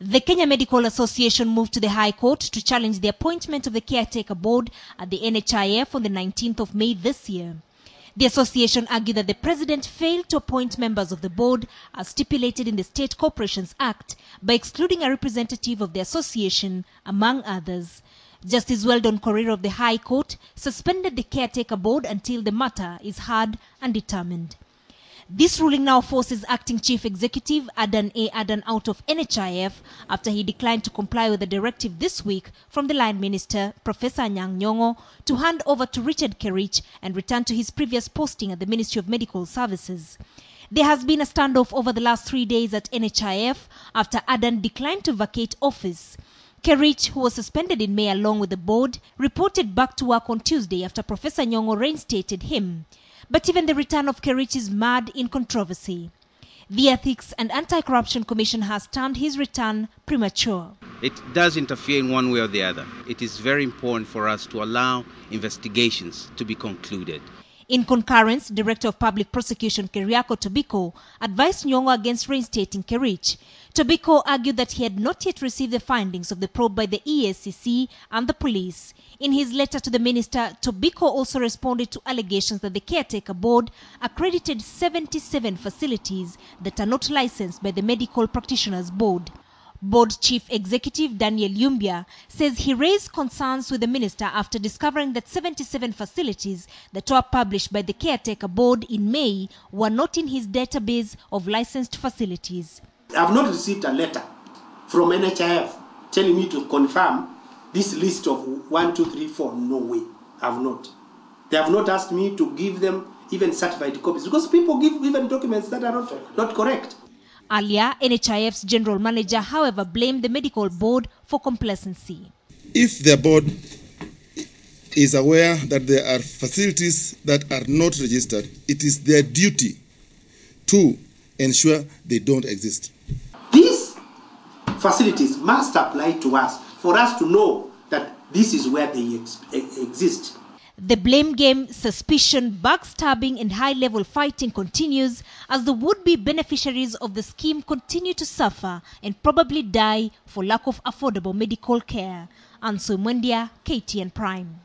The Kenya Medical Association moved to the High Court to challenge the appointment of the Caretaker Board at the NHIF on the 19th of May this year. The association argued that the president failed to appoint members of the board as stipulated in the State Corporations Act by excluding a representative of the association, among others. Justice Weldon Korir of the High Court suspended the Caretaker Board until the matter is heard and determined. This ruling now forces Acting Chief Executive Adan out of NHIF after he declined to comply with the directive this week from the Line Minister, Professor Nyong'o, to hand over to Richard Kerich and return to his previous posting at the Ministry of Medical Services. There has been a standoff over the last 3 days at NHIF after Adan declined to vacate office. Kerich, who was suspended in May along with the board, reported back to work on Tuesday after Professor Nyong'o reinstated him. But even the return of Kerich is mired in controversy. The Ethics and Anti-Corruption Commission has termed his return premature. It does interfere in one way or the other. It is very important for us to allow investigations to be concluded. In concurrence, Director of Public Prosecution Keriako Tobiko advised Nyong'o against reinstating Kerich. Tobiko argued that he had not yet received the findings of the probe by the EACC and the police. In his letter to the minister, Tobiko also responded to allegations that the Caretaker Board accredited 77 facilities that are not licensed by the Medical Practitioners Board. Board Chief Executive Daniel Yumbia says he raised concerns with the minister after discovering that 77 facilities that were published by the Caretaker Board in May were not in his database of licensed facilities. I have not received a letter from NHIF telling me to confirm this list of 1, 2, 3, 4. No way. I have not. They have not asked me to give them even certified copies because people give even documents that are not correct. Earlier, NHIF's general manager, however, blamed the medical board for complacency. If the board is aware that there are facilities that are not registered, it is their duty to ensure they don't exist. These facilities must apply to us for us to know that this is where they exist. The blame game, suspicion, backstabbing and high-level fighting continues as the would-be beneficiaries of the scheme continue to suffer and probably die for lack of affordable medical care. Anso Mwendia, KTN Prime.